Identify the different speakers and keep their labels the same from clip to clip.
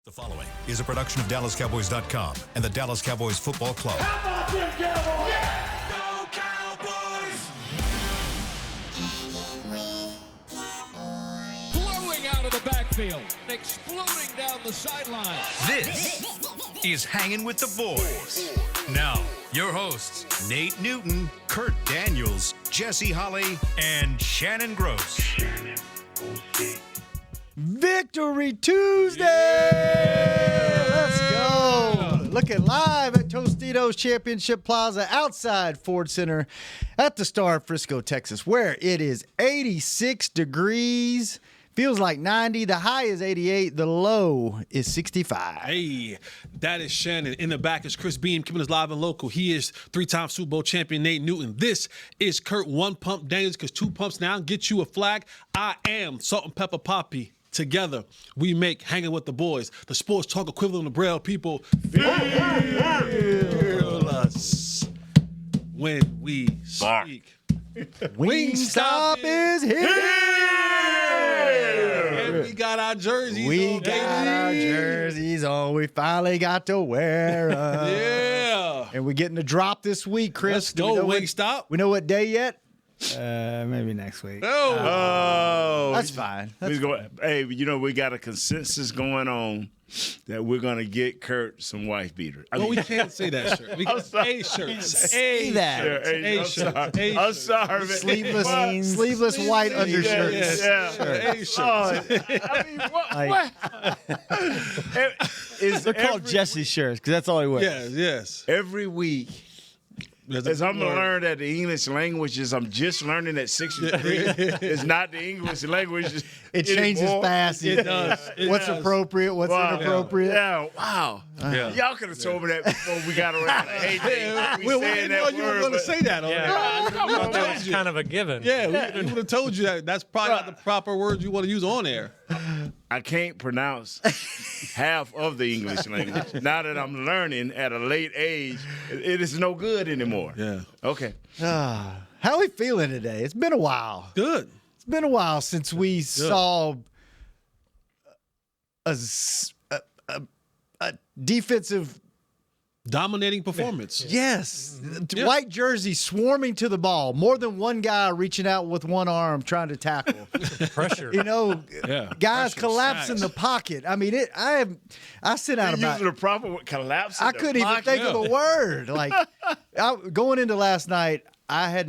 Speaker 1: The following is a production of DallasCowboys.com and the Dallas Cowboys Football Club.
Speaker 2: How about them Cowboys?
Speaker 3: Yeah! Go Cowboys!
Speaker 4: Blowing out of the backfield, exploding down the sideline.
Speaker 1: This is Hangin' with the Boys. Now, your hosts, Nate Newton, Kurt Daniels, Jesse Holley, and Shannon Gross.
Speaker 5: Victory Tuesday! Yeah! Let's go! Looking live at Tostitos Championship Plaza outside Ford Center at the Star of Frisco, Texas, where it is 86 degrees. Feels like 90. The high is 88. The low is 65.
Speaker 6: Hey, that is Shannon. In the back is Chris Beam, keeping us live and local. He is three-time Super Bowl champion Nate Newton. This is Kurt One Pump Daniels, because 2 pumps now get you a flag. I am Salt and Pepper Poppy. Together, we make Hanging with the Boys, the sports talk equivalent of Braille people. Feel us when we speak.
Speaker 5: Wingstop is here!
Speaker 6: And we got our jerseys
Speaker 5: We
Speaker 6: on,
Speaker 5: got our jerseys on. We finally got to wear them.
Speaker 6: Yeah.
Speaker 5: And we're getting the drop this week, Chris.
Speaker 6: Let's go, Wingstop.
Speaker 5: We know what day yet?
Speaker 7: Maybe next week.
Speaker 6: Oh.
Speaker 5: That's fine.
Speaker 8: Hey, we got a consensus going on that we're going to get Kurt some wife beater.
Speaker 6: Well, we can't say that shirt. We can say shirts.
Speaker 5: Say that.
Speaker 8: I'm sorry.
Speaker 5: Sleeveless white undershirts.
Speaker 8: I mean, what?
Speaker 7: They're called Jesse shirts because that's all he wears.
Speaker 6: Yes.
Speaker 8: Every week, as I'm going to learn that the English language is, I'm just learning at 6th grade. It's not the English language.
Speaker 5: It changes
Speaker 8: anymore.
Speaker 5: fast.
Speaker 6: It does.
Speaker 5: What's appropriate? What's inappropriate?
Speaker 8: Yeah, wow.
Speaker 6: Yeah.
Speaker 8: Y'all could have told me that before we got around. Hey, we
Speaker 6: We
Speaker 8: saying
Speaker 6: didn't know
Speaker 8: that
Speaker 6: you were
Speaker 8: word.
Speaker 6: going to
Speaker 8: but-
Speaker 6: say that.
Speaker 7: Yeah.
Speaker 6: We would've told
Speaker 7: It's
Speaker 6: you.
Speaker 7: kind of a given.
Speaker 6: Yeah, we would have told you that. That's probably not the proper words you want to use on air.
Speaker 8: I can't pronounce half of the English language. Now that I'm learning at a late age, it is no good anymore.
Speaker 6: Yeah.
Speaker 8: Okay.
Speaker 5: How are we feeling today? It's been a while.
Speaker 6: Good.
Speaker 5: It's been a while since we saw a defensive.
Speaker 6: Dominating performance.
Speaker 5: Yes.
Speaker 6: Yeah.
Speaker 5: White jersey swarming to the ball. More than one guy reaching out with one arm trying to tackle.
Speaker 7: Pressure.
Speaker 5: Guys
Speaker 6: Pressure,
Speaker 5: collapse in the pocket. I mean, I sent out
Speaker 8: You're
Speaker 5: about.
Speaker 8: using the proper word, collapse.
Speaker 5: I couldn't even think of a word. Like going into last night, I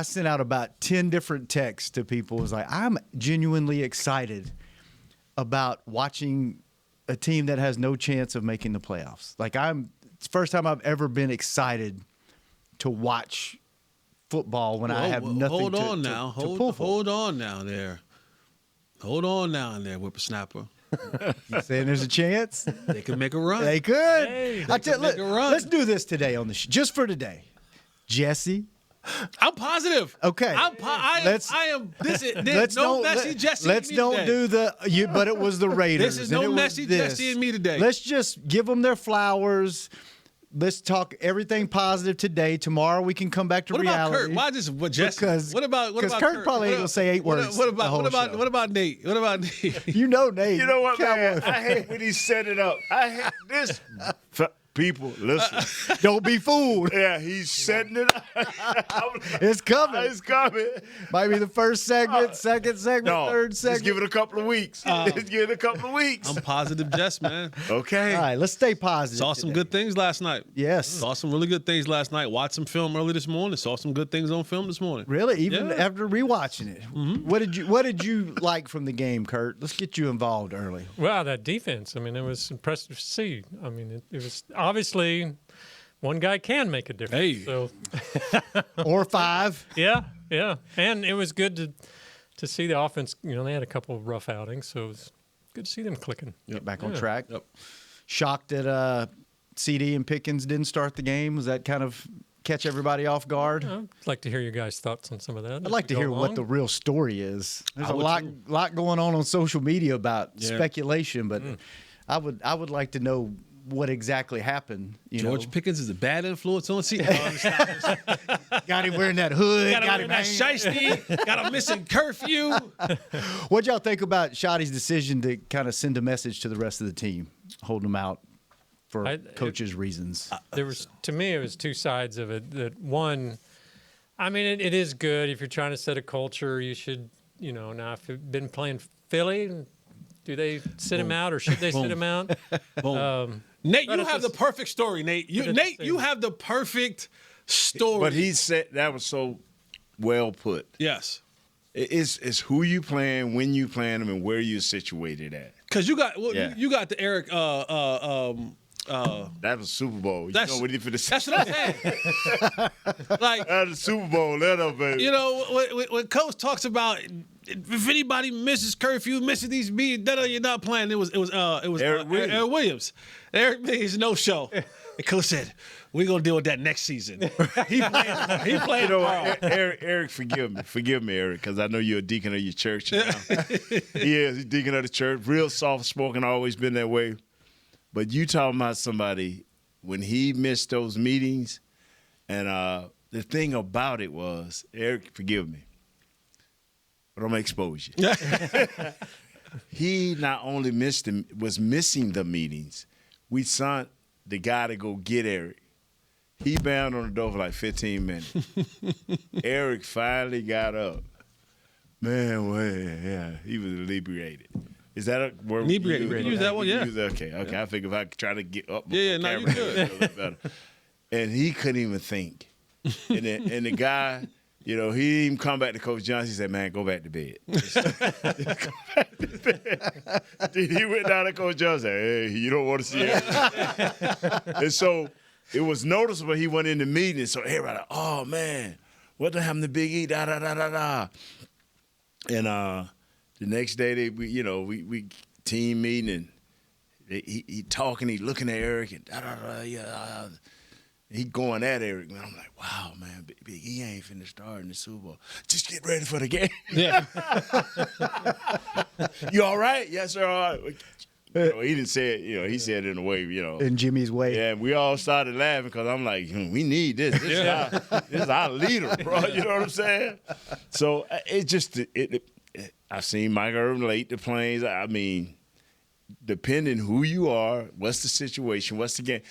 Speaker 5: sent out about 10 different texts to people. It was like, I'm genuinely excited about watching a team that has no chance of making the playoffs. It's the first time I've ever been excited to watch football when I have nothing to pull for.
Speaker 6: Hold on now there. Hold on now there, whippersnapper.
Speaker 5: You saying there's a chance?
Speaker 6: They can make a run.
Speaker 5: They could.
Speaker 6: They can make a run.
Speaker 5: Let's do this today on the just for today. Jesse.
Speaker 6: I'm positive.
Speaker 5: Okay.
Speaker 6: There's no messy Jesse.
Speaker 5: Let's don't do but it was the Raiders.
Speaker 6: This is no messy Jesse and me today.
Speaker 5: Let's just give them their flowers. Let's talk everything positive today. Tomorrow we can come back to reality.
Speaker 6: What about Kurt? Why just Jesse? What about
Speaker 5: Kurt probably ain't gonna say 8 words.
Speaker 6: What about Nate? What about Nate?
Speaker 5: You know Nate.
Speaker 8: You know what, man?
Speaker 5: Cowboy.
Speaker 8: I hate when he set it up. I hate this. People, listen.
Speaker 5: Don't be fooled.
Speaker 8: Yeah, he's setting it up.
Speaker 5: It's coming.
Speaker 8: It's coming.
Speaker 5: Might be the first segment, second segment,
Speaker 8: No,
Speaker 5: third segment.
Speaker 8: just give it a couple of weeks. Just give it a couple of weeks.
Speaker 6: I'm positive, Jess, man.
Speaker 8: Okay.
Speaker 5: All right, let's stay positive.
Speaker 6: Saw some good things last night.
Speaker 5: Yes.
Speaker 6: Saw some really good things last night. Watched some film early this morning. Saw some good things on film this morning.
Speaker 5: Really? Even after rewatching it. Mm-hmm. What did you like from the game, Kurt? Let's get you involved early.
Speaker 7: Well, that defense. I mean, it was impressive to see. I mean, it was obviously one guy can make a difference.
Speaker 6: Hey.
Speaker 7: So,
Speaker 5: Or 5.
Speaker 7: yeah. And it was good to see the offense. You know, they had a couple of rough outings, so it was good to see them clicking.
Speaker 5: Get back on track.
Speaker 6: Yep.
Speaker 5: Shocked that CeeDee and Pickens didn't start the game. Was that kind of catch everybody off guard?
Speaker 7: I'd like to hear your guys' thoughts on some of that.
Speaker 5: I'd like to hear what the real story is. There's a lot going on social media about speculation, but I would like to know what exactly happened.
Speaker 6: George Pickens is a bad influence on CeeDee.
Speaker 5: Got him wearing that hood.
Speaker 6: Got him that shiesty. Got him missing curfew.
Speaker 5: What'd y'all think about Shottie's decision to kind of send a message to the rest of the team, holding them out for coaches' reasons?
Speaker 7: To me, it was two sides of it. That one, I mean, it is good if you're trying to set a culture. You should, now if you've been playing Philly, do they sit him out or should they sit him out?
Speaker 6: Nate, you have the perfect story, Nate. You have the perfect story.
Speaker 8: But he said that was so well put.
Speaker 6: Yes.
Speaker 8: It's who you playing, when you playing them, and where you're situated at.
Speaker 6: Because you got the Eric.
Speaker 8: That was Super Bowl.
Speaker 6: That's what I'm saying. Like
Speaker 8: that's the Super Bowl. Let up, baby.
Speaker 6: When Coach talks about if anybody misses curfew, misses these meetings, you're not playing. It was Eric Williams. Eric Williams no show. And Coach said, "We're gonna deal with that next season." He playing.
Speaker 8: Eric, forgive me, Eric, because I know you're a deacon of your church. He is. He's deacon of the church. Real soft spoken, always been that way. But you talking about somebody when he missed those meetings, and the thing about it was, Eric, forgive me, but I'm gonna expose you. He not only was missing the meetings. We sent the guy to go get Eric. He banged on the door for like 15 minutes. Eric finally got up. Man, he was inebriated. Is that a word?
Speaker 6: Inebriated. You use that one, yeah.
Speaker 8: Okay.
Speaker 6: Yeah.
Speaker 8: I figure if I try to get up,
Speaker 6: no, you good.
Speaker 8: Better. And he couldn't even think. And the guy, he didn't even come back to Coach Johnson. He said, "Man, go back to bed." He went down to Coach Johnson. Hey, you don't want to see it. And so it was noticeable. He went in the meeting. So everybody, oh man, what the happened to Big E? Da da da da da. And the next day, we team meeting, and he talking, he looking at Eric, and da-da-da, he going at Eric, man. I'm like, wow, man, Big E ain't finna start in the Super Bowl. Just get ready for the game.
Speaker 6: Yeah.
Speaker 8: You all right? Yes, sir, all right. He didn't say it, he said it in a way,
Speaker 5: in Jimmy's way.
Speaker 8: Yeah, we all started laughing because I'm like, we need this. This is our leader, bro. You know what I'm saying? So it just I've seen Mike Irvin late the planes. I mean, depending who you are, what's the situation, what's the game.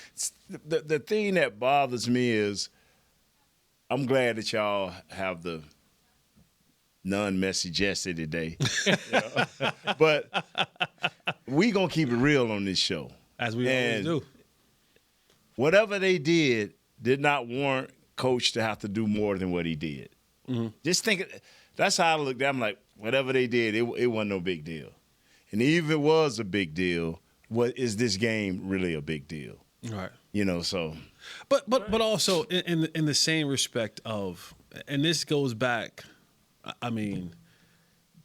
Speaker 8: The thing that bothers me is I'm glad that y'all have the non-messy Jesse today. But we going to keep it real on this show.
Speaker 6: As we always do.
Speaker 8: Whatever they did not warrant Coach to have to do more than what he did. Mm-hmm. Just think, that's how I looked at it. I'm like, whatever they did, it wasn't no big deal. And even if it was a big deal, what is this game really a big deal?
Speaker 6: Right.
Speaker 8: So.
Speaker 6: But also in the same respect of, and this goes back, I mean,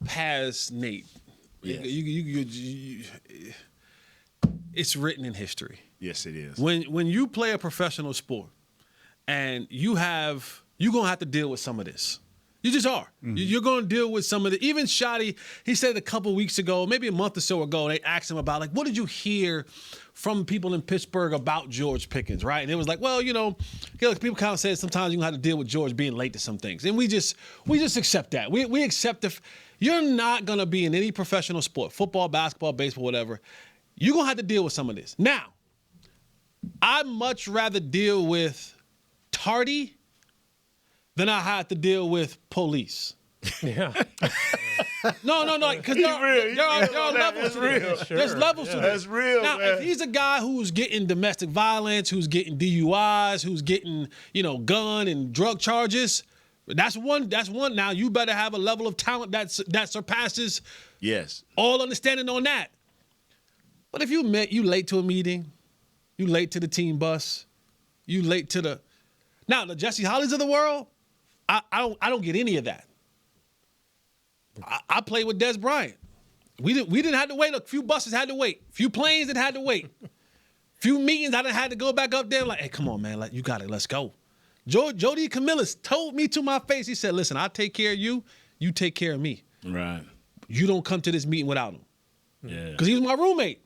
Speaker 6: past Nate. Yes. It's written in history.
Speaker 8: Yes, it is.
Speaker 6: When you play a professional sport and you're gonna have to deal with some of this. You just are. Mm-hmm. You're going to deal with some of the. Even Shotty, he said a couple weeks ago, maybe a month or so ago, they asked him about, like, what did you hear from people in Pittsburgh about George Pickens, right? And it was like, well, people kind of said sometimes you're going to have to deal with George being late to some things. And we just accept that. We accept if you're not going to be in any professional sport, football, basketball, baseball, whatever, you're going to have to deal with some of this. Now, I'd much rather deal with tardy than I had to deal with police.
Speaker 7: Yeah.
Speaker 6: No, because there are levels to this.
Speaker 8: Sure.
Speaker 6: There's levels to this.
Speaker 8: That's real,
Speaker 6: now,
Speaker 8: man.
Speaker 6: if he's a guy who's getting domestic violence, who's getting DUIs, who's getting, gun and drug charges, that's one. Now you better have a level of talent that surpasses all understanding on that. But if you late to a meeting, you late to the team bus, you late to the Jesse Hollies of the world, I don't get any of that. I played with Des Bryant. We didn't have to wait. A few buses had to wait. A few planes that had to wait. Few meetings I done had to go back up there like, hey, come on, man, you got it. Let's go. Jody Camillus told me to my face. He said, listen, I'll take care of you. You take care of me.
Speaker 8: Right.
Speaker 6: You don't come to this meeting without him.
Speaker 8: Yeah.
Speaker 6: Because he was my roommate.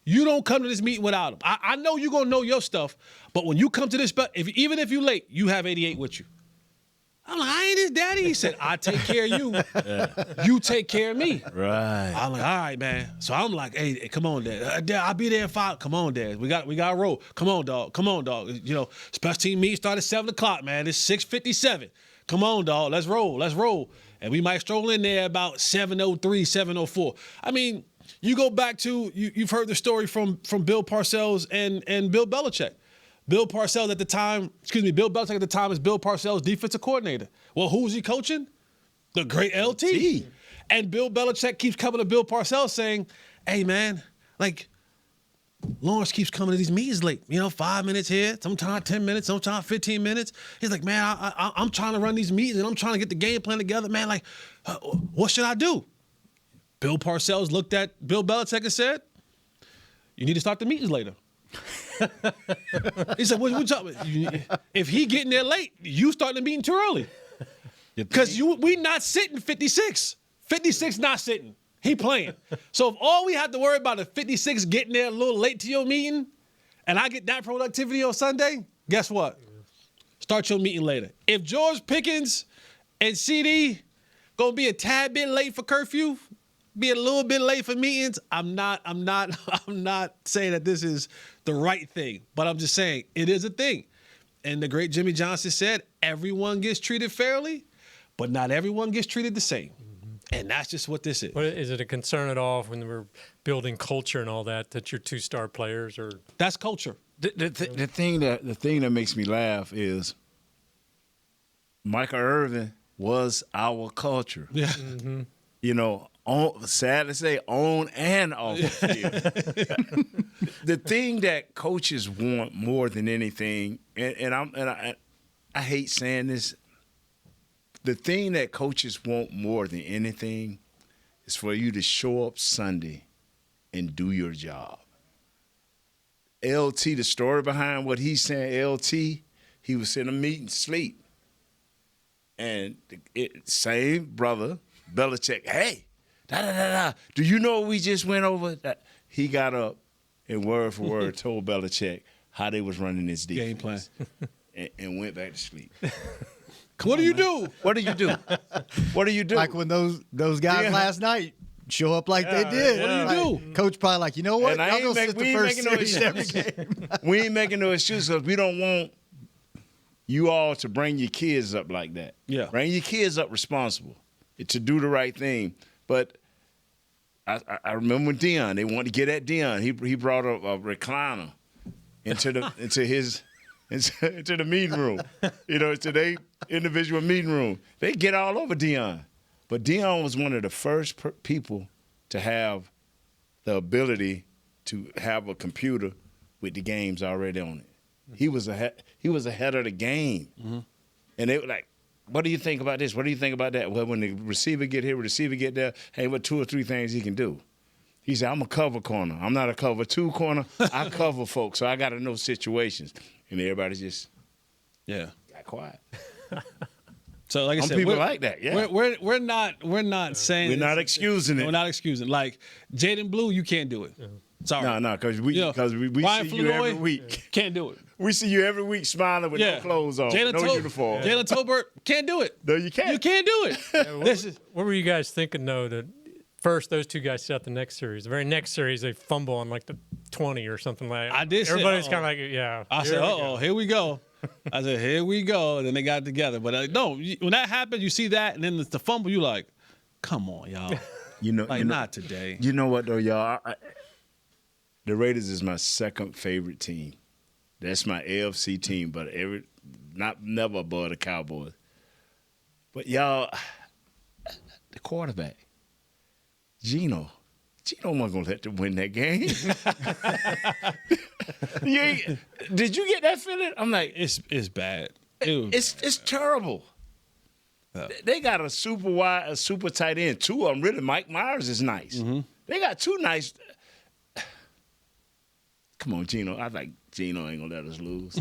Speaker 6: You don't come to this meeting without them. I know you're going to know your stuff, but when you come to this, even if you're late, you have 88 with you. I'm like, I ain't his daddy. He said, I take care of you. You take care of me.
Speaker 8: Right.
Speaker 6: I'm like, all right, man. So I'm like, hey, come on, Dad. Dad, I'll be there at 5. Come on, Dad. We got to roll. Come on, dog. Come on, dog. You know, special team meeting started at 7 o'clock, man. It's 6:57. Come on, dog. Let's roll. Let's roll. And we might stroll in there about 7:03, 7:04. I mean, you go back to, you've heard the story from Bill Parcells and Bill Belichick. Bill Belichick at the time is Bill Parcells' defensive coordinator. Well, who's he coaching? The great LT. And Bill Belichick keeps coming to Bill Parcells saying, hey, man, like, Lawrence keeps coming to these meetings late. 5 minutes here, sometimes 10 minutes, sometimes 15 minutes. He's like, man, I'm trying to run these meetings and I'm trying to get the game plan together, man. Like, what should I do? Bill Parcells looked at Bill Belichick and said, you need to start the meetings later. He said, what you talking about? If he getting there late, you starting the meeting too early. Because we not sitting 56. 56 not sitting. He playing. So if all we have to worry about is 56 getting there a little late to your meeting, and I get that productivity on Sunday, guess what? Start your meeting later. If George Pickens and CeeDee gonna be a tad bit late for curfew, be a little bit late for meetings, I'm not saying that this is the right thing, but I'm just saying it is a thing. And the great Jimmy Johnson said, everyone gets treated fairly, but not everyone gets treated the same. And that's just what this is.
Speaker 7: What, is it a concern at all when we're building culture and all that your 2-star players are?
Speaker 6: That's culture.
Speaker 8: The thing that makes me laugh is Michael Irvin was our culture.
Speaker 6: Yeah.
Speaker 8: Mm-hmm. Sad to say, on and off the field. The thing that coaches want more than anything, and I hate saying this, the thing that coaches want more than anything is for you to show up Sunday and do your job. LT, the story behind what he's saying, LT, he was in a meeting, sleep. And same brother, Belichick, hey, do you know what we just went over? He got up and word for word told Belichick how they was running this defense.
Speaker 6: Game plan.
Speaker 8: and went back to sleep.
Speaker 6: What do you do?
Speaker 8: What do you do? What do you do?
Speaker 5: Like when those guys last night show up like they did.
Speaker 6: What do you do?
Speaker 5: Coach probably like, you know what?
Speaker 8: And I
Speaker 5: Y'all
Speaker 8: ain't
Speaker 5: go sit the first series every game.
Speaker 8: We ain't making no excuses because we don't want you all to bring your kids up like that.
Speaker 6: Yeah.
Speaker 8: Bring your kids up responsible to do the right thing. But I remember when Deion, they wanted to get at Deion. He brought a recliner into the meeting room, into their individual meeting room. They get all over Deion. But Deion was one of the first people to have the ability to have a computer with the games already on it. He was ahead of the game. Mm-hmm. And they were like, what do you think about this? What do you think about that? Well, when the receiver get here, receiver get there, hey, what 2 or 3 things he can do? He said, I'm a cover corner. I'm not a cover 2 corner. I cover folks, so I got to know situations. And everybody just got quiet.
Speaker 6: So like I said,
Speaker 8: people like that. Yeah,
Speaker 6: we're not saying
Speaker 8: we're not excusing it.
Speaker 6: We're not excusing. Like Jaden Blue, you can't do it. Sorry.
Speaker 8: No, because we see you every week.
Speaker 6: Can't do it.
Speaker 8: We see you every week smiling with no clothes on, no uniform.
Speaker 6: Jalen Tolbert can't do it.
Speaker 8: No, you can't.
Speaker 6: You can't do it.
Speaker 7: What were you guys thinking though? That first those 2 guys set the next series. The very next series they fumble on like the 20 or something like that.
Speaker 6: I did.
Speaker 7: Everybody's kind of like, yeah.
Speaker 6: I said, here we go. I said, here we go. And then they got it together. But no, when that happens, you see that, and then the fumble, you like, come on, y'all. Not today.
Speaker 8: You know what though, y'all? The Raiders is my second favorite team. That's my AFC team, but never above the Cowboys. But y'all, the quarterback, Geno wasn't gonna let them win that game. Did you get that feeling? I'm like,
Speaker 6: it's bad.
Speaker 8: It's terrible. They got a super tight end. 2 of them really. Mike Myers is nice. Mm-hmm. They got 2 nice. Come on, Geno. I like Geno ain't gonna let us lose.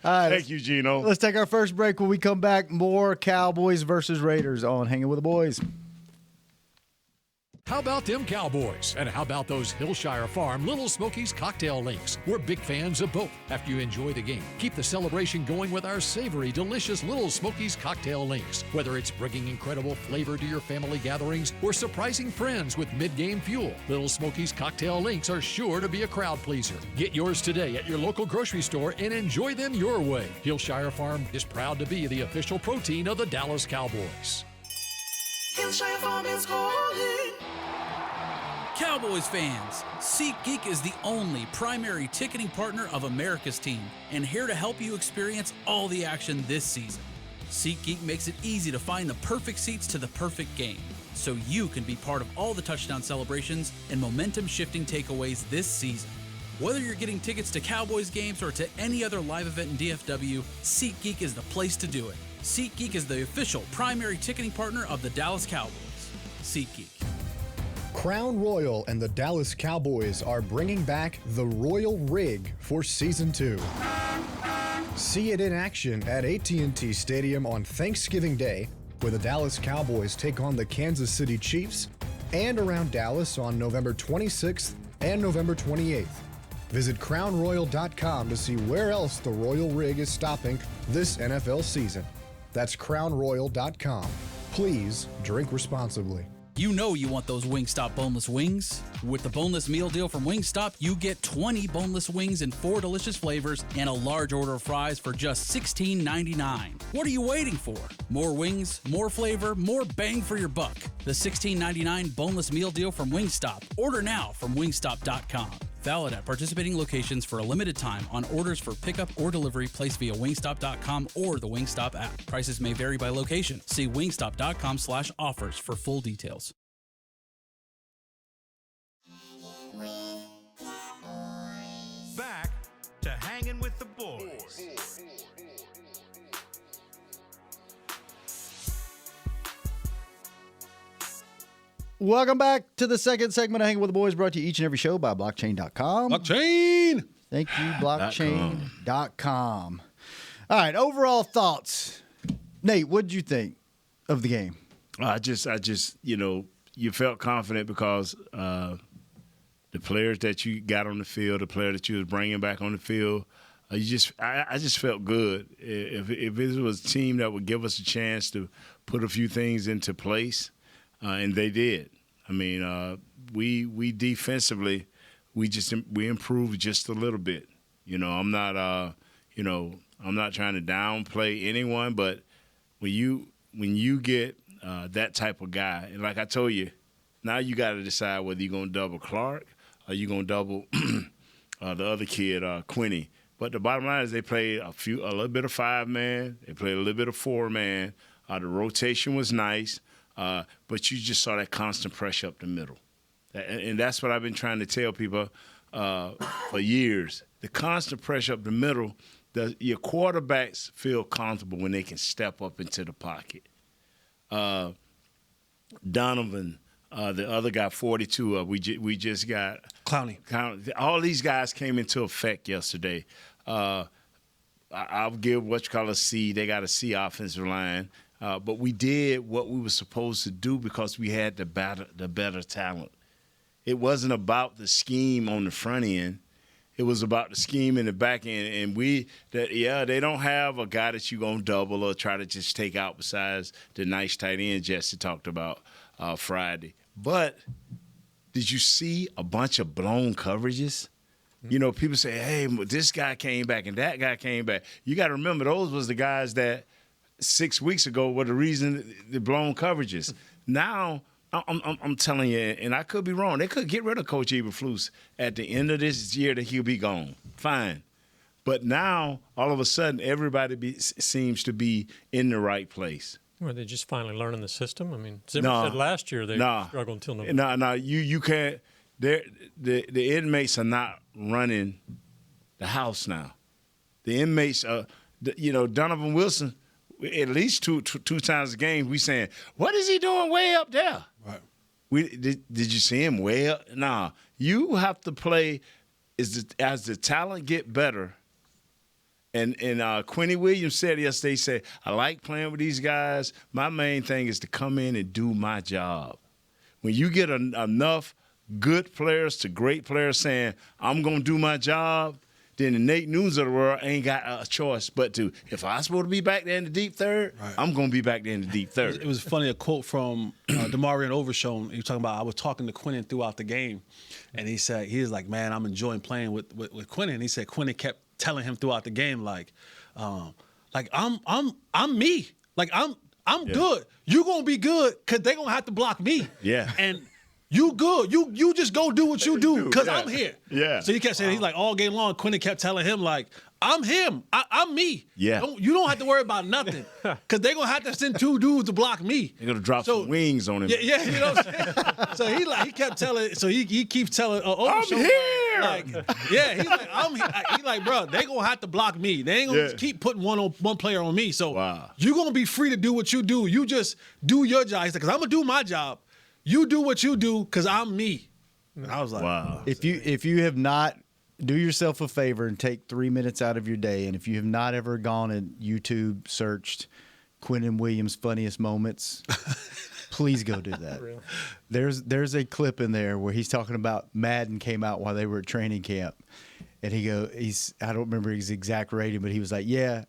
Speaker 5: All right,
Speaker 8: thank you, Geno.
Speaker 5: Let's take our first break. When we come back, more Cowboys versus Raiders on Hanging with the Boys.
Speaker 2: How about them Cowboys? And how about those Hillshire Farm Little Smokies cocktail links? We're big fans of both. After you enjoy the game, keep the celebration going with our savory, delicious Little Smokies cocktail links. Whether it's bringing incredible flavor to your family gatherings or surprising friends with mid-game fuel, Little Smokies cocktail links are sure to be a crowd pleaser. Get yours today at your local grocery store and enjoy them your way. Hillshire Farm is proud to be the official protein of the Dallas Cowboys.
Speaker 9: Hillshire Farm is calling.
Speaker 10: Cowboys fans, SeatGeek is the only primary ticketing partner of America's team and here to help you experience all the action this season. SeatGeek makes it easy to find the perfect seats to the perfect game, so you can be part of all the touchdown celebrations and momentum-shifting takeaways this season. Whether you're getting tickets to Cowboys games or to any other live event in DFW, SeatGeek is the place to do it. SeatGeek is the official primary ticketing partner of the Dallas Cowboys. SeatGeek.
Speaker 11: Crown Royal and the Dallas Cowboys are bringing back the Royal Rig for Season 2. See it in action at AT&T Stadium on Thanksgiving Day, where the Dallas Cowboys take on the Kansas City Chiefs, and around Dallas on November 26th and November 28th. Visit crownroyal.com to see where else the Royal Rig is stopping this NFL season. That's crownroyal.com. Please drink responsibly.
Speaker 10: You know you want those Wingstop boneless wings. With the boneless meal deal from Wingstop, you get 20 boneless wings in 4 delicious flavors and a large order of fries for just $16.99. What are you waiting for? More wings, more flavor, more bang for your buck. The $16.99 boneless meal deal from Wingstop. Order now from wingstop.com. Valid at participating locations for a limited time on orders for pickup or delivery placed via wingstop.com or the Wingstop app. Prices may vary by location. See wingstop.com/offers for full details.
Speaker 1: Back to Hangin' with the Boys.
Speaker 5: Welcome back to the second segment of Hanging with the Boys, brought to you each and every show by blockchain.com.
Speaker 6: Blockchain!
Speaker 5: Thank you, blockchain.com. All right, overall thoughts. Nate, what did you think of the game?
Speaker 8: I just, you felt confident because the players that you got on the field, the player that you was bringing back on the field, I just felt good. If it was a team that would give us a chance to put a few things into place, and they did. I mean, we defensively, we improved just a little bit. I'm not trying to downplay anyone, but when you get that type of guy, and like I told you, now you got to decide whether you're going to double Clark or you're going to double the other kid, Quinnen. But the bottom line is they played a little bit of 5-man. They played a little bit of 4-man. The rotation was nice. But you just saw that constant pressure up the middle. And that's what I've been trying to tell people for years. The constant pressure up the middle, your quarterbacks feel comfortable when they can step up into the pocket. Donovan, the other guy, 42, we just got –
Speaker 6: Clowney.
Speaker 8: All these guys came into effect yesterday. I'll give what you call a C. They got a C offensive line. But we did what we were supposed to do because we had the better talent. It wasn't about the scheme on the front end. It was about the scheme in the back end. And they don't have a guy that you're going to double or try to just take out besides the nice tight end Jesse talked about Friday. But did you see a bunch of blown coverages? People say, hey, this guy came back and that guy came back. You got to remember, those was the guys that 6 weeks ago were the reason the blown coverages. Now, I'm telling you, and I could be wrong, they could get rid of Coach Eberflus at the end of this year that he'll be gone. Fine. But now, all of a sudden, everybody seems to be in the right place.
Speaker 7: Were they just finally learning the system? I mean, Zimmer said last year they struggled until November.
Speaker 8: No, you can't. The inmates are not running the house now. The inmates are, Donovan Wilson, at least two times a game, we saying, what is he doing way up there?
Speaker 6: Right.
Speaker 8: Did you see him way up? Nah. You have to play as the talent get better. And Quinnen Williams said yesterday, he said, I like playing with these guys. My main thing is to come in and do my job. when you get enough good players to great players saying, I'm going to do my job, then the Nate Newtons of the world ain't got a choice but to, if I'm supposed to be back there in the deep third, I'm going to be back there in the deep third.
Speaker 6: It was funny, a quote from DeMarion Overshown. He was talking about, I was talking to Quinnen throughout the game, and he was like, man, I'm enjoying playing with Quinnen. And he said Quinnen kept telling him throughout the game, like I'm me. Like, I'm good. You're going to be good because they're going to have to block me.
Speaker 8: Yeah.
Speaker 6: And you good. You just go do what you do because I'm here.
Speaker 8: Yeah.
Speaker 6: So he kept saying, he's like, all game long, Quinnen kept telling him, like, I'm him. I'm me.
Speaker 8: Yeah.
Speaker 6: You don't have to worry about nothing because they're going to have to send 2 dudes to block me.
Speaker 8: They're going to drop some wings on him.
Speaker 6: Yeah, you know what I'm saying? So he kept telling, so he keeps telling,
Speaker 8: I'm here.
Speaker 6: Like, yeah, he's like, he's like, bro, they're going to have to block me. They ain't going to just keep putting one player on me. So you're going to be free to do what you do. You just do your job. He's like, because I'm going to do my job. You do what you do because I'm me. And I was like,
Speaker 8: wow.
Speaker 5: If you have not, do yourself a favor and take 3 minutes out of your day. And if you have not ever gone and YouTube searched Quinnen Williams' funniest moments, please go do that.
Speaker 7: Really?
Speaker 5: There's a clip in there where he's talking about Madden came out while they were at training camp. And I don't remember his exact rating, but he was like, yeah,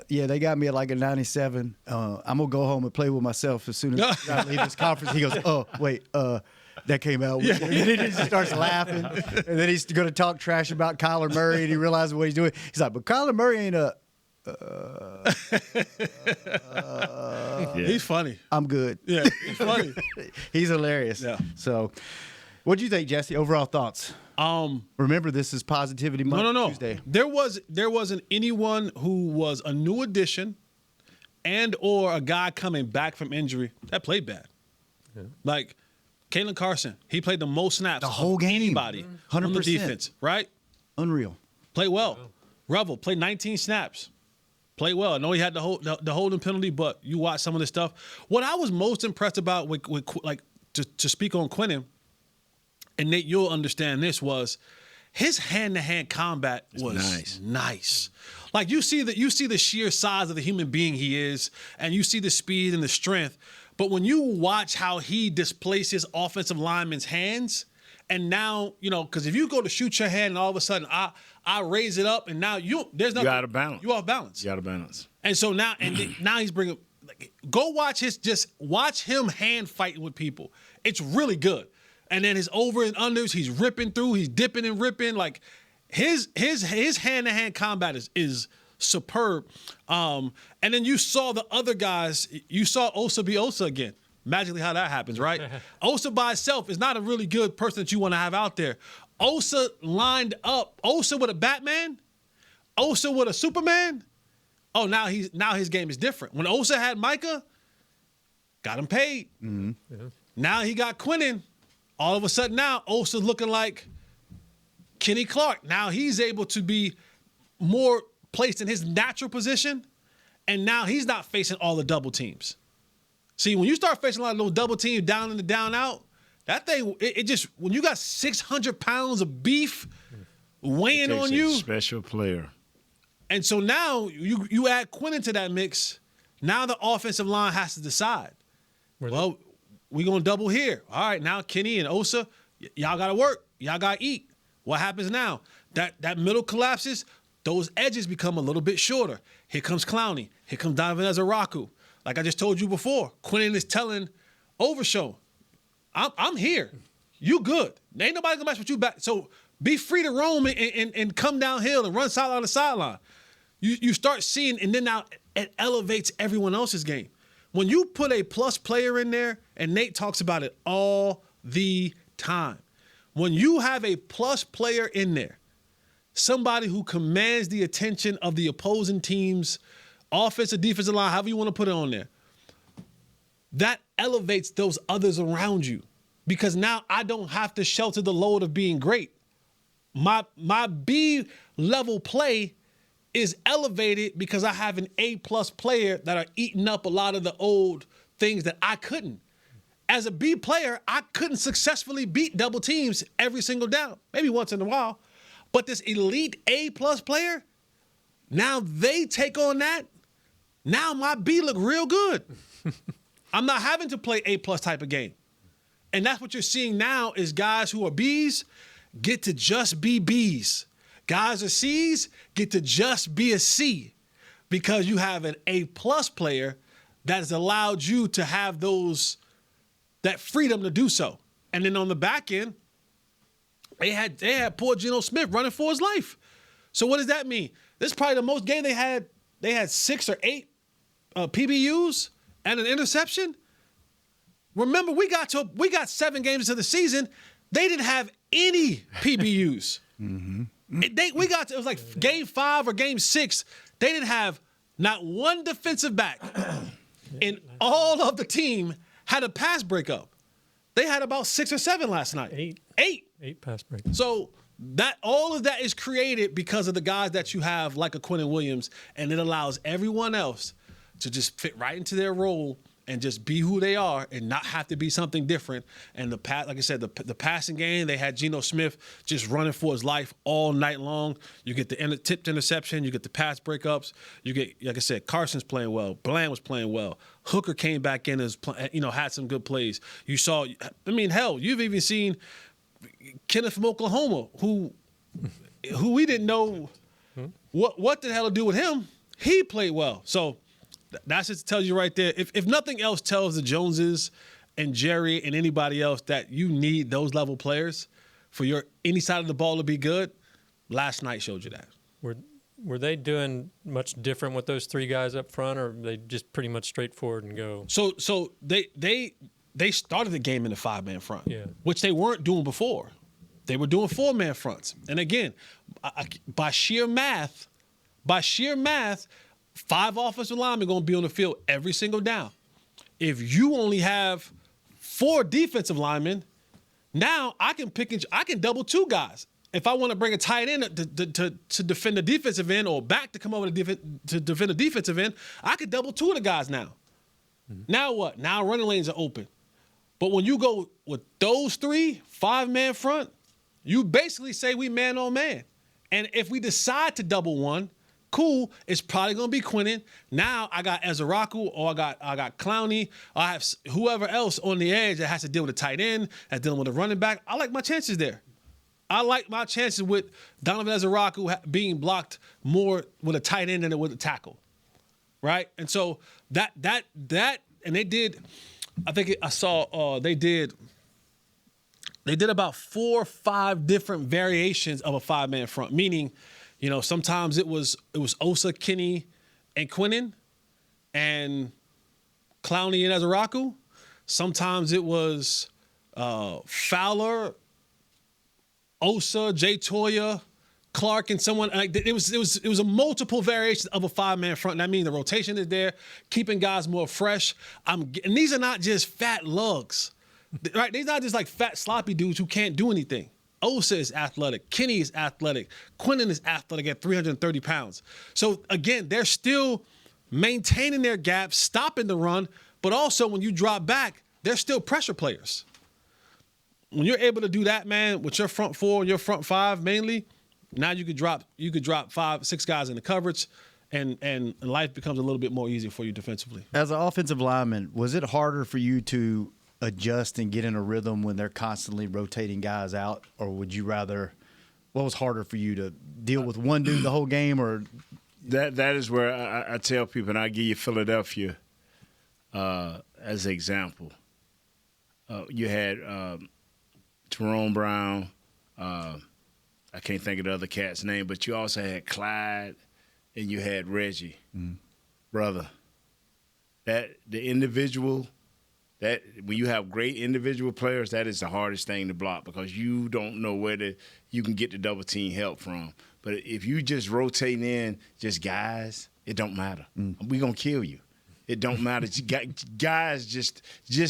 Speaker 5: they got me at like a 97. I'm going to go home and play with myself as soon as I leave this conference. He goes, oh, wait, that came out. And then he just starts laughing. And then he's going to talk trash about Kyler Murray, and he realizes what he's doing. He's like, but Kyler Murray ain't
Speaker 6: he's funny.
Speaker 5: I'm good.
Speaker 6: Yeah, he's funny.
Speaker 5: He's hilarious.
Speaker 6: Yeah.
Speaker 5: So what do you think, Jesse? Overall thoughts? Remember, this is Positivity Month.
Speaker 6: No.
Speaker 5: Tuesday.
Speaker 6: There wasn't anyone who was a new addition and or a guy coming back from injury that played bad. Yeah. Like Kalen Carson, he played the most snaps
Speaker 5: the whole game.
Speaker 6: Anybody
Speaker 5: 100%.
Speaker 6: On the defense, right?
Speaker 5: Unreal.
Speaker 6: Played well. Wow. Revel played 19 snaps. Played well. I know he had the holding penalty, but you watch some of this stuff. What I was most impressed about with like to speak on Quinnen, and Nate, you'll understand this, was his hand-to-hand combat was nice. Like you see the sheer size of the human being he is, and you see the speed and the strength. But when you watch how he displaces offensive linemen's hands, and now, because if you go to shoot your hand and all of a sudden I raise it up and now there's nothing.
Speaker 8: You out of balance.
Speaker 6: You off balance.
Speaker 8: You out of balance.
Speaker 6: And so now now he's bringing. Go watch watch him hand fighting with people. It's really good. And then his over and unders, he's ripping through, he's dipping and ripping. Like his hand-to-hand combat is superb. And then you saw the other guys. You saw Osa be Osa again. Magically how that happens, right? Osa by itself is not a really good person that you want to have out there. Osa lined up. Osa with a Batman. Osa with a Superman. Oh, now his game is different. When Osa had Micah, got him paid. Mm-hmm. Yeah. Now he got Quinnen. All of a sudden now, Osa's looking like Kenny Clark. Now he's able to be more placed in his natural position, and now he's not facing all the double teams. See, when you start facing a lot of those double teams down in the down out, that thing, it just, when you got 600 pounds of beef weighing on you.
Speaker 8: Special player.
Speaker 6: And so now you add Quinnen to that mix. Now the offensive line has to decide. Well, we're going to double here. All right, now Kenny and Osa, y'all got to work. Y'all got to eat. What happens now? That middle collapses. Those edges become a little bit shorter. Here comes Clowney. Here comes Donovan Ezaraku. Like I just told you before, Quinnen is telling Overshow, I'm here. You good. Ain't nobody going to mess with you back. So be free to roam and come downhill and run sideline to sideline. You start seeing, and then now it elevates everyone else's game. When you put a plus player in there, and Nate talks about it all the time, when you have a plus player in there, somebody who commands the attention of the opposing team's offensive, defensive line, however you want to put it on there, that elevates those others around you. Because now I don't have to shelter the load of being great. My B level play is elevated because I have an A+ player that are eating up a lot of the old things that I couldn't. As a B player, I couldn't successfully beat double teams every single down, maybe once in a while. But this elite A+ player, now they take on that. Now my B look real good. I'm not having to play A+ type of game. And that's what you're seeing now is guys who are Bs get to just be Bs. Guys who are Cs get to just be a C because you have an A-plus player that has allowed you to have that freedom to do so. And then on the back end, they had poor Geno Smith running for his life. So what does that mean? This is probably the most game they had 6 or 8 PBUs and an interception. Remember, we got 7 games into the season. They didn't have any PBUs. It was like game 5 or game 6. They didn't have not one defensive back. And all of the team had a pass breakup. They had about 6 or 7 last night. 8
Speaker 7: pass breakups.
Speaker 6: So all of that is created because of the guys that you have, like a Quinnen Williams, and it allows everyone else to just fit right into their role and just be who they are and not have to be something different. And like I said, the passing game, they had Geno Smith just running for his life all night long. You get the tipped interception, you get the pass breakups, you get, like I said, Carson's playing well, Bland was playing well, Hooker came back in had some good plays. You saw, hell, you've even seen Kenneth from Oklahoma, who we didn't know what the hell to do with him. He played well. So that's just tells you right there. If nothing else tells the Joneses and Jerry and anybody else that you need those level players for any side of the ball to be good, last night showed you that.
Speaker 7: Were they doing much different with those 3 guys up front, or they just pretty much straightforward and go?
Speaker 6: So they started the game in the 5-man front, which they weren't doing before. They were doing 4-man fronts. And again, by sheer math, 5 offensive linemen are going to be on the field every single down. If you only have 4 defensive linemen, now I can double 2 guys. If I want to bring a tight end to defend the defensive end or back to come over to defend the defensive end, I could double 2 of the guys now. Now what? Now running lanes are open. But when you go with those 3, 5-man front, you basically say we man on man. And if we decide to double one, cool, it's probably going to be Quinnen. Now I got Ezeraku, or I got Clowney, or I have whoever else on the edge that has to deal with a tight end, that's dealing with a running back. I like my chances there. I like my chances with Donovan Ezeraku being blocked more with a tight end than with a tackle, right? And so that and they did. I think I saw they did about 4 or 5 different variations of a 5-man front, meaning, sometimes it was Osa, Kenny, and Quinnen, and Clowney and Ezeraku. Sometimes it was Fowler, Osa, Jay Toya, Clark, and someone. It was a multiple variations of a 5-man front. That means the rotation is there, keeping guys more fresh. And these are not just fat lugs, right? These are not just like fat sloppy dudes who can't do anything. Osa is athletic. Kenny is athletic. Quinnen is athletic at 330 pounds. So again, they're still maintaining their gaps, stopping the run, but also when you drop back, they're still pressure players. When you're able to do that, man, with your front 4 and your front 5 mainly, now you could drop 5, 6 guys in the coverage, and life becomes a little bit more easier for you defensively.
Speaker 5: As an offensive lineman, was it harder for you to adjust and get in a rhythm when they're constantly rotating guys out, or would you rather? What was harder for you to deal with one dude the whole game, or?
Speaker 8: That is where I tell people, and I give you Philadelphia as an example. You had Jerome Brown. I can't think of the other cat's name, but you also had Clyde, and you had Reggie. Brother, that the individual, that when you have great individual players, that is the hardest thing to block because you don't know where you can get the double team help from. But if you just rotating in just guys, it don't matter. We're going to kill you. It don't matter. Guys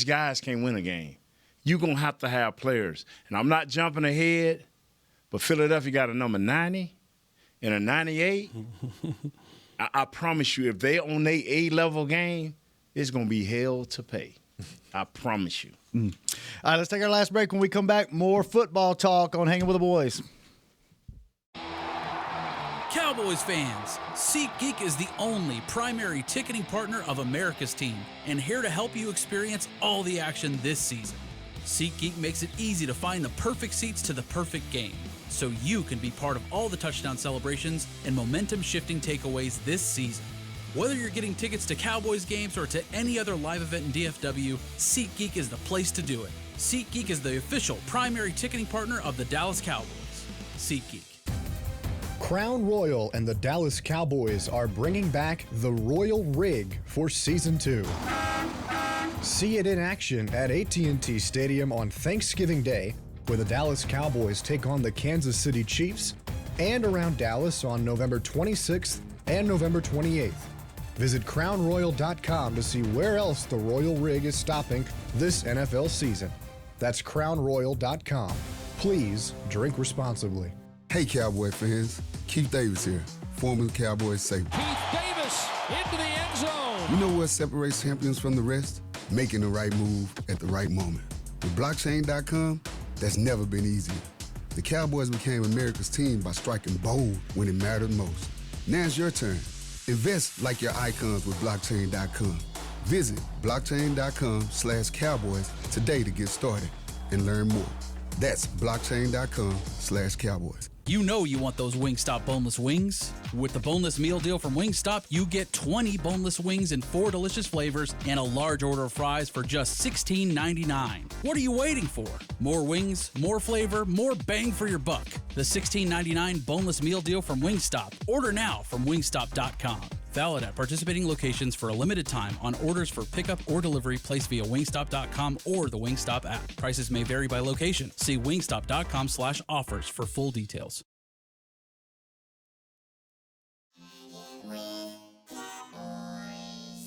Speaker 8: guys can't win a game. You're going to have players. And I'm not jumping ahead, but Philadelphia got a number 90 and a 98. I promise you, if they on their A-level game, it's going to be hell to pay. I promise you.
Speaker 5: All right, let's take our last break. When we come back, more football talk on Hanging with the Boys.
Speaker 10: Cowboys fans, SeatGeek is the only primary ticketing partner of America's team and here to help you experience all the action this season. SeatGeek makes it easy to find the perfect seats to the perfect game, so you can be part of all the touchdown celebrations and momentum-shifting takeaways this season. Whether you're getting tickets to Cowboys games or to any other live event in DFW, SeatGeek is the place to do it. SeatGeek is the official primary ticketing partner of the Dallas Cowboys. SeatGeek.
Speaker 11: Crown Royal and the Dallas Cowboys are bringing back the Royal Rig for Season 2. See it in action at AT&T Stadium on Thanksgiving Day, where the Dallas Cowboys take on the Kansas City Chiefs, and around Dallas on November 26th and November 28th. Visit crownroyal.com to see where else the Royal Rig is stopping this NFL season. That's crownroyal.com. Please drink responsibly.
Speaker 12: Hey, Cowboy fans. Keith Davis here, former Cowboys safety.
Speaker 4: Keith Davis into the end zone.
Speaker 12: You know what separates champions from the rest? Making the right move at the right moment. With blockchain.com, that's never been easier. The Cowboys became America's team by striking bold when it mattered most. Now it's your turn. Invest like your icons with blockchain.com. Visit blockchain.com/Cowboys today to get started and learn more. That's blockchain.com/Cowboys.
Speaker 10: You know you want those Wingstop boneless wings. With the boneless meal deal from Wingstop, you get 20 boneless wings in 4 delicious flavors and a large order of fries for just $16.99. What are you waiting for? More wings, more flavor, more bang for your buck. The $16.99 boneless meal deal from Wingstop. Order now from wingstop.com. Valid at participating locations for a limited time on orders for pickup or delivery placed via wingstop.com or the Wingstop app. Prices may vary by location. See wingstop.com/offers for full details.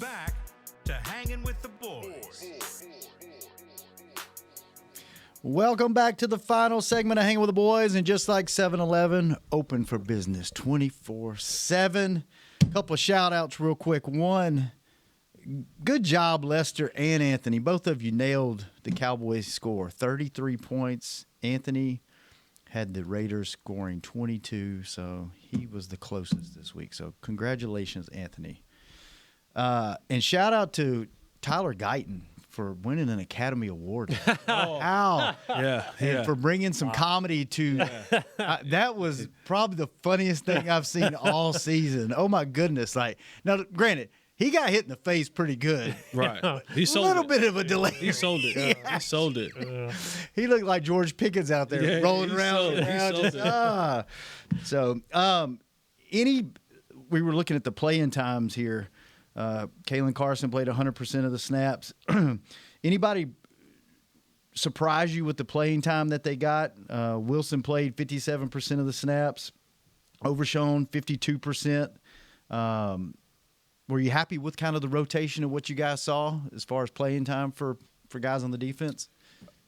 Speaker 1: Back to Hanging with the Boys.
Speaker 5: Welcome back to the final segment of Hanging with the Boys. And just like 7-Eleven, open for business 24/7. Couple of shout outs real quick. One, good job, Lester and Anthony. Both of you nailed the Cowboys score. 33 points. Anthony had the Raiders scoring 22, so he was the closest this week. So congratulations, Anthony. And shout out to Tyler Guyton for winning an Academy Award. How?
Speaker 6: Yeah.
Speaker 5: For bringing some comedy to that was probably the funniest thing I've seen all season. Oh my goodness! Like, now, granted, he got hit in the face pretty good.
Speaker 6: Right. He sold
Speaker 5: a little
Speaker 6: it.
Speaker 5: bit of a delay.
Speaker 6: He sold it.
Speaker 5: Yeah.
Speaker 6: He sold it.
Speaker 5: He looked like George Pickens out there rolling around. So, we were looking at the play-in times here. Kalen Carson played 100% of the snaps. Anybody surprise you with the playing time that they got? Wilson played 57% of the snaps. Overshown 52%. Were you happy with kind of the rotation of what you guys saw as far as playing time for guys on the defense?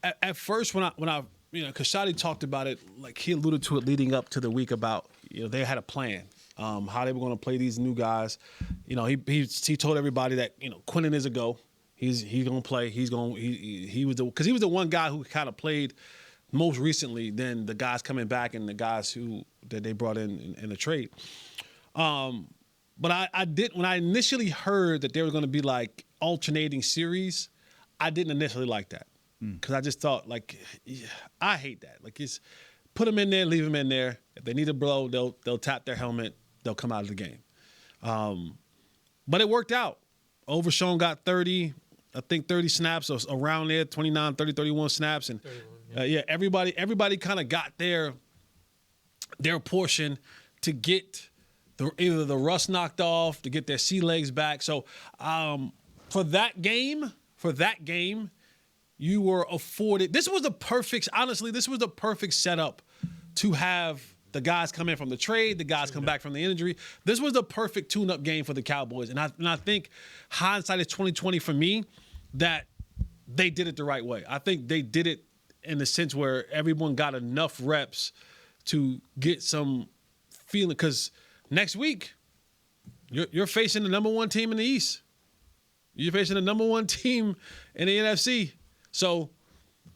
Speaker 6: At first, when I because Shadi talked about it, like he alluded to it leading up to the week about they had a plan. How they were going to play these new guys. He told everybody that Quinnen is a go. He's going to play. He was the one guy who kind of played most recently than the guys coming back and the guys that they brought in the trade. But I did when I initially heard that there was going to be like alternating series, I didn't initially like that because I just thought I hate that. Like it's put them in there, leave them in there. If they need a blow, they'll tap their helmet. They'll come out of the game. But it worked out. Overshown got 30 snaps or around there, 29, 30, 31 snaps. And 31, everybody kind of got their portion to get either the rust knocked off, to get their sea legs back. So for that game, you were afforded. This was the perfect setup to have the guys come in from the trade, the guys come back from the injury. This was the perfect tune-up game for the Cowboys. And I think hindsight is 20/20 for me that they did it the right way. I think they did it in the sense where everyone got enough reps to get some feeling. Because next week, you're facing the number one team in the East. You're facing the number one team in the NFC. So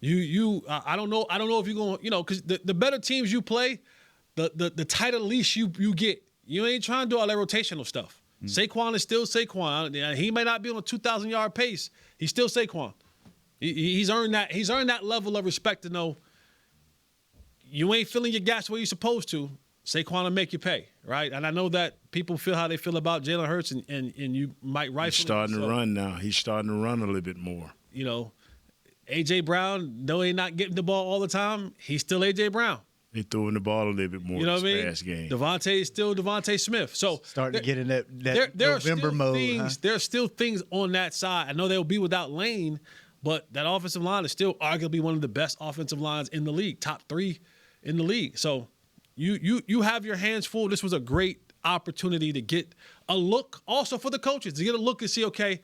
Speaker 6: I don't know if you're going, because the better teams you play, the tighter leash you get. You ain't trying to do all that rotational stuff. Saquon is still Saquon. He may not be on a 2,000-yard pace. He's still Saquon. He's earned that. He's earned that level of respect to know you ain't filling your gaps where you're supposed to. Saquon will make you pay, right? And I know that people feel how they feel about Jalen Hurts, and you might rightfully.
Speaker 8: He's starting to run now. He's starting to run a little bit more.
Speaker 6: You know, A.J. Brown, though he's not getting the ball all the time, he's still A.J. Brown.
Speaker 8: He's throwing the ball a little bit more.
Speaker 6: You know what I mean?
Speaker 8: Past game.
Speaker 6: Devontae is still Devontae Smith. So
Speaker 5: starting to get in that
Speaker 6: there
Speaker 5: November mode.
Speaker 6: There are still things on that side. I know they'll be without Lane, but that offensive line is still arguably one of the best offensive lines in the league, top 3 in the league. So you have your hands full. This was a great opportunity to get a look, also for the coaches, to get a look and see, okay,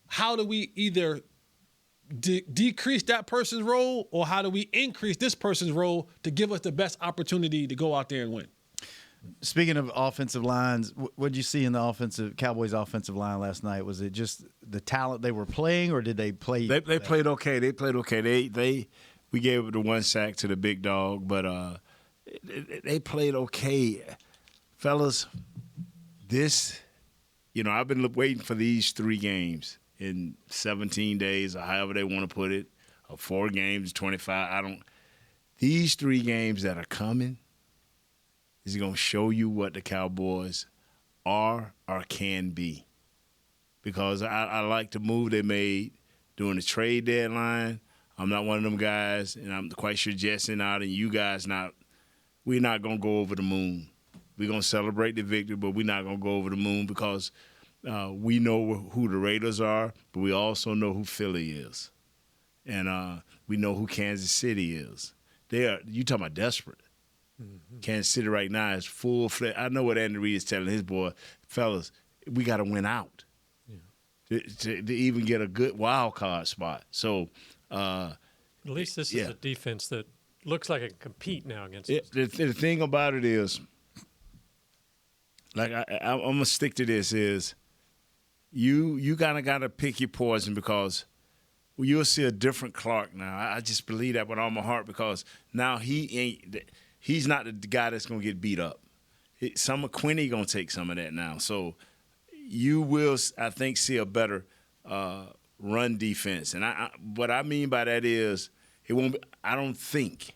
Speaker 6: how do we either decrease that person's role, or how do we increase this person's role to give us the best opportunity to go out there and win?
Speaker 5: Speaking of offensive lines, what did you see in the Cowboys offensive line last night? Was it just the talent they were playing, or did they play?
Speaker 8: They played okay. They played okay. We gave the 1 sack to the big dog, but they played okay, fellas. I've been waiting for these 3 games in 17 days, or however they want to put it, or 4 games, 25. These 3 games that are coming is going to show you what the Cowboys are or can be. Because I like the move they made during the trade deadline. I'm not one of them guys, and I'm quite sure Jesse not, and you guys not. We're not going to go over the moon. We're going to celebrate the victory, but we're not going to go over the moon because we know who the Raiders are, but we also know who Philly is. And we know who Kansas City is. You talking about desperate. Mm-hmm. Kansas City right now is full-fledged. I know what Andy Reid is telling his boy, fellas, we got to win out to even get a good wild card spot. So
Speaker 7: at least this is a defense that looks like it can compete now against us.
Speaker 8: The thing about it is, like I'm going to stick to this, is you kind of got to pick your poison, because you'll see a different Clark now. I just believe that with all my heart, because now he's not the guy that's going to get beat up. Quinnen going to take some of that now. So you will, I think, see a better run defense. And what I mean by that is it won't be, I don't think,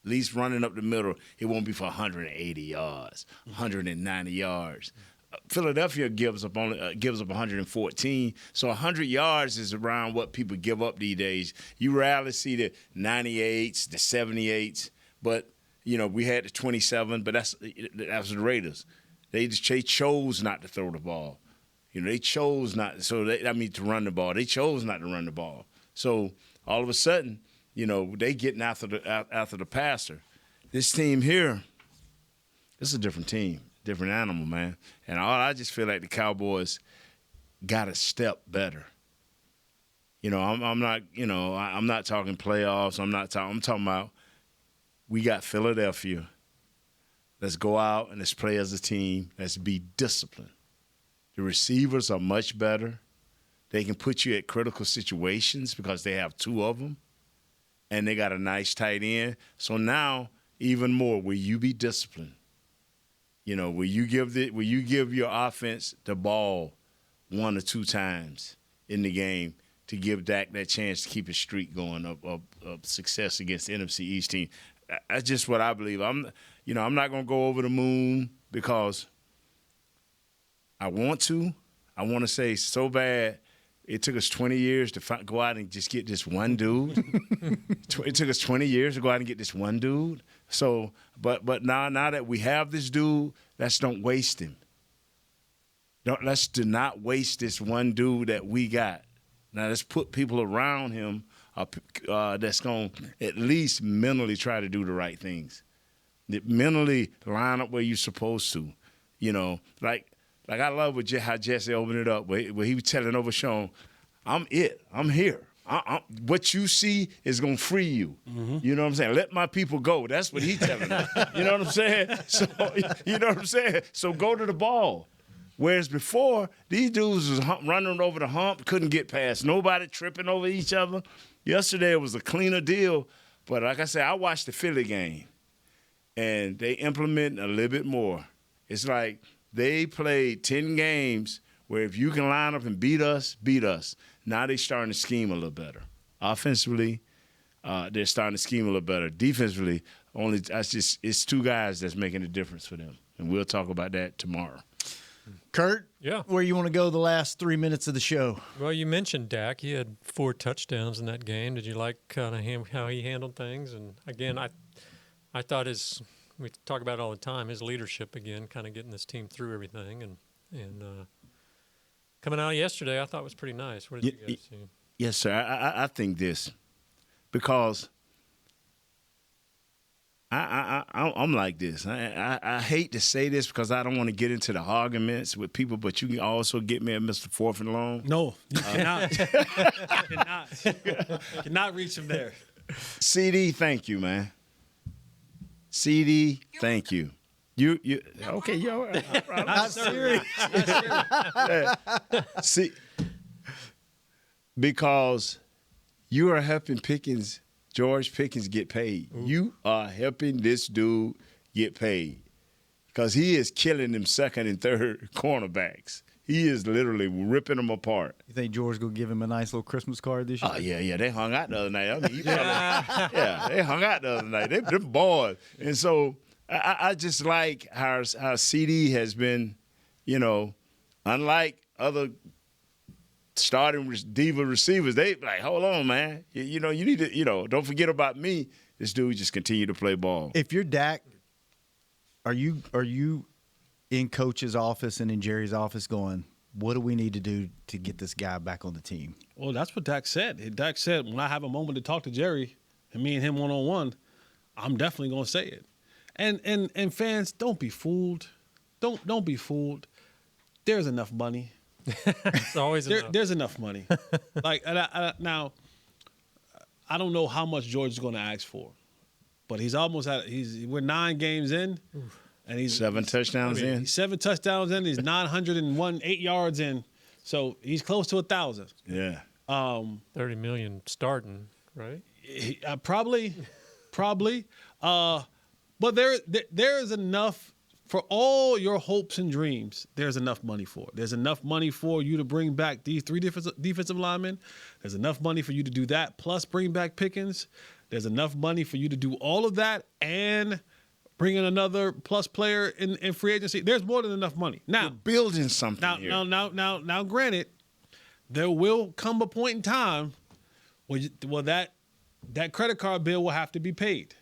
Speaker 8: at least running up the middle, it won't be for 180 yards, 190 yards. Philadelphia gives up 114, so 100 yards is around what people give up these days. You rarely see the 98s, the 78s, but we had the 27, but that was the Raiders. They chose not to throw the ball. They chose not. To run the ball. They chose not to run the ball. So all of a sudden, they getting after the passer. This team here, this is a different team. Different animal, man. And I just feel like the Cowboys got a step better. I'm not talking playoffs. I'm talking about we got Philadelphia. Let's go out and let's play as a team. Let's be disciplined. The receivers are much better. They can put you at critical situations because they have 2 of them. And they got a nice tight end. So now, even more, will you be disciplined? Will you give your offense the ball 1 or 2 times in the game to give Dak that chance to keep his streak going of success against the NFC East team? That's just what I believe. I'm not going to go over the moon because I want to. I want to say so bad. It took us 20 years to go out and just get this one dude. It took us 20 years to go out and get this one dude. So, but now that we have this dude, let's don't waste him. Let's do not waste this one dude that we got. Now let's put people around him that's going to at least mentally try to do the right things. Mentally line up where you're supposed to. Like I love how Jesse opened it up, where he was telling over Sean, I'm here. What you see is going to free you. Mm-hmm. You know what I'm saying? Let my people go. That's what he's telling them. You know what I'm saying? So, you know what I'm saying? So go to the ball. Whereas before, these dudes was running over the hump, couldn't get past nobody, tripping over each other. Yesterday it was a cleaner deal. But like I said, I watched the Philly game, and they implement a little bit more. It's like they played 10 games where if you can line up and beat us, beat us. Now they starting to scheme a little better. Offensively, they're starting to scheme a little better. Defensively, it's two guys that's making a difference for them, and we'll talk about that tomorrow.
Speaker 5: Kurt,
Speaker 7: Yeah.
Speaker 5: where you want to go the last 3 minutes of the show?
Speaker 7: Well, you mentioned Dak. He had 4 touchdowns in that game. Did you like kind of how he handled things? And again, I thought we talk about it all the time, his leadership again, kind of getting this team through everything, and coming out yesterday, I thought was pretty nice. What did you guys see?
Speaker 8: Yes, sir. I think this because I'm like this. I hate to say this because I don't want to get into the arguments with people, but you can also get me at Mr. Fourth and Long.
Speaker 6: No, you cannot. You cannot reach him there.
Speaker 8: CeeDee, thank you, man. CeeDee, thank you. You okay? Yo,
Speaker 6: Not serious.
Speaker 8: See, because you are helping George Pickens get paid. Ooh. You are helping this dude get paid because he is killing them second and third cornerbacks. He is literally ripping them apart.
Speaker 5: You think George going to give him a nice little Christmas card this year?
Speaker 8: Oh, yeah. They hung out the other night. I mean, they hung out the other night. They're boys. And so I just like how CeeDee has been, unlike other starting diva receivers, they like, hold on, man. You need to, don't forget about me. This dude just continue to play ball.
Speaker 5: If you're Dak, are you in coach's office and in Jerry's office going, what do we need to do to get this guy back on the team?
Speaker 6: Well, that's what Dak said. Dak said, when I have a moment to talk to Jerry and me and him one-on-one, I'm definitely going to say it. And fans, don't be fooled. Don't be fooled. There's enough money.
Speaker 7: It's always enough.
Speaker 6: There's enough money. Now, I don't know how much George is going to ask for, but we're 9 games in. Oof. And he's
Speaker 8: 7 touchdowns in.
Speaker 6: He's 7 touchdowns in. He's 908 yards in. So he's close to 1,000.
Speaker 8: Yeah.
Speaker 7: 30 million starting, right?
Speaker 6: Probably. But there is enough for all your hopes and dreams. There's enough money for it. There's enough money for you to bring back these 3 defensive linemen. There's enough money for you to do that, plus bring back Pickens. There's enough money for you to do all of that and bring in another plus player in free agency. There's more than enough money. Now,
Speaker 8: you're building something here.
Speaker 6: Now, granted, there will come a point in time where that credit card bill will have to be paid,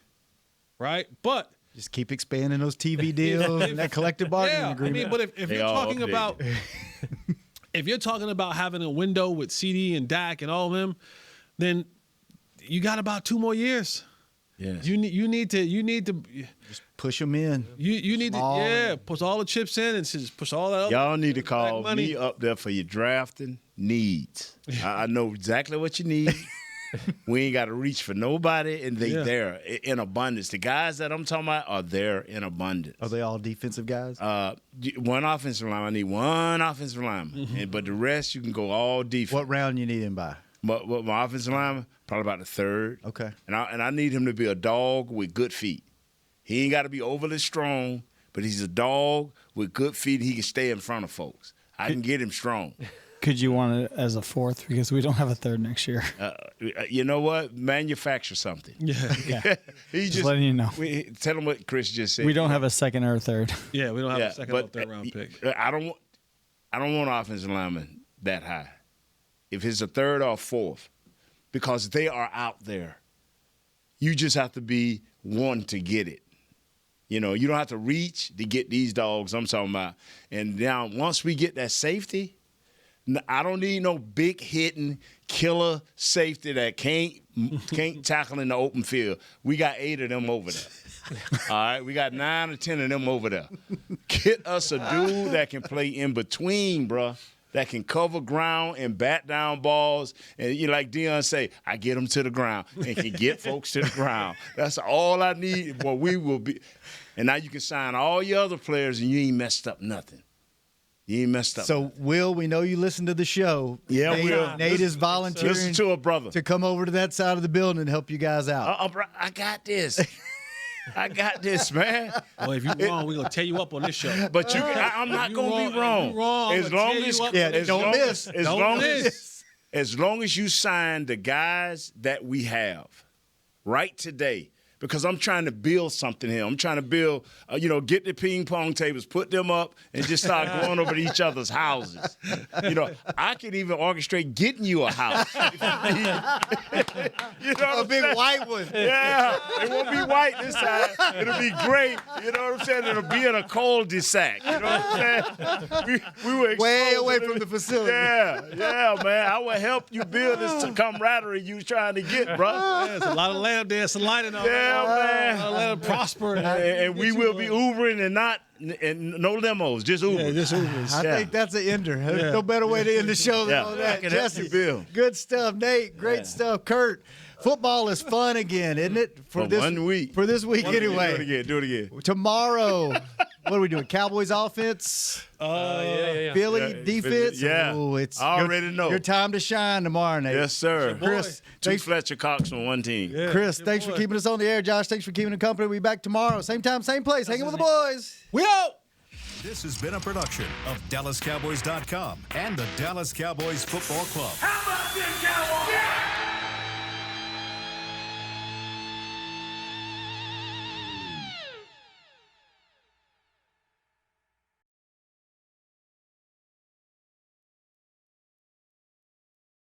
Speaker 6: right? But
Speaker 5: just keep expanding those TV deals and that collective bargaining agreement.
Speaker 6: I mean, but if you're talking about if you're talking about having a window with CeeDee and Dak and all of them, then you got about 2 more years.
Speaker 8: Yes.
Speaker 6: You need to
Speaker 5: just push them in.
Speaker 6: You need to push all the chips in and just push all that.
Speaker 8: Y'all need to call me up there for your drafting needs. I know exactly what you need. We ain't got to reach for nobody, and they there in abundance. The guys that I'm talking about are there in abundance.
Speaker 5: Are they all defensive guys?
Speaker 8: One offensive lineman. I need one offensive lineman, but the rest you can go all defense.
Speaker 5: What round you need him by?
Speaker 8: My offensive lineman, probably about the 3rd.
Speaker 5: Okay.
Speaker 8: And I need him to be a dog with good feet. He ain't got to be overly strong, but he's a dog with good feet. He can stay in front of folks. I can get him strong.
Speaker 13: Could you want it as a 4th? Because we don't have a 3rd next year.
Speaker 8: You know what? Manufacture something.
Speaker 13: Yeah.
Speaker 8: He's
Speaker 13: just letting you know.
Speaker 8: Tell him what Chris just said.
Speaker 13: We don't have a 2nd or a 3rd.
Speaker 6: Yeah, we don't have a 2nd or 3rd round pick.
Speaker 8: I don't want offensive linemen that high. If it's a 3rd or a 4th, because they are out there. You just have to be one to get it. You don't have to reach to get these dogs I'm talking about. And now once we get that safety, I don't need no big hitting killer safety that can't tackle in the open field. We got 8 of them over there. All right, we got 9 or 10 of them over there. Get us a dude that can play in between, bruh. That can cover ground and bat down balls. And like Deion say, I get them to the ground and can get folks to the ground. That's all I need. Well, we will be. And now you can sign all your other players and you ain't messed up nothing. You ain't messed up.
Speaker 5: So, Will, we know you listen to the show.
Speaker 8: Yeah,
Speaker 5: Will. Nate is volunteering
Speaker 8: listen to a brother
Speaker 5: to come over to that side of the building and help you guys out.
Speaker 8: I got this. I got this, man.
Speaker 6: Well, if you're wrong, we're going to tear you up on this show.
Speaker 8: But I'm not going to be wrong.
Speaker 6: As long as
Speaker 8: don't miss. as long as you sign the guys that we have right today, because I'm trying to build something here. I'm trying to build, get the ping pong tables, put them up, and just start going over to each other's houses. I can even orchestrate getting you a house.
Speaker 5: A big white one.
Speaker 8: Yeah, it won't be white this time. It'll be gray. You know what I'm saying? It'll be in a cul-de-sac. You know what I'm saying? We were
Speaker 5: way away from the facility.
Speaker 8: Yeah, man. I will help you build this camaraderie you trying to get, bro.
Speaker 6: Yeah, there's a lot of land there. It's a lighting up.
Speaker 8: Yeah, man.
Speaker 6: Let it prosper.
Speaker 8: And we will be Ubering and no limos, just Ubers.
Speaker 6: Yeah, just Ubers.
Speaker 5: I think that's an ender. There's no better way to end the show than on that.
Speaker 8: I can help you build.
Speaker 5: Good stuff, Nate. Great stuff, Kurt. Football is fun again, isn't it? For this
Speaker 8: 1 week.
Speaker 5: For this week, anyway.
Speaker 8: Do it again.
Speaker 5: Tomorrow, what are we doing? Cowboys offense? Philly defense?
Speaker 8: Yeah.
Speaker 5: Ooh, it's
Speaker 8: I already know.
Speaker 5: Your time to shine tomorrow, Nate.
Speaker 8: Yes, sir.
Speaker 5: Chris,
Speaker 8: Two Fletcher Cox on one team.
Speaker 6: Yeah,
Speaker 5: Chris, thanks for keeping us on the air. Josh, thanks for keeping the company. We'll be back tomorrow. Same time, same place. Hanging with the boys.
Speaker 6: We out.
Speaker 1: This has been a production of DallasCowboys.com and the Dallas Cowboys Football Club.
Speaker 3: How about this, Cowboys?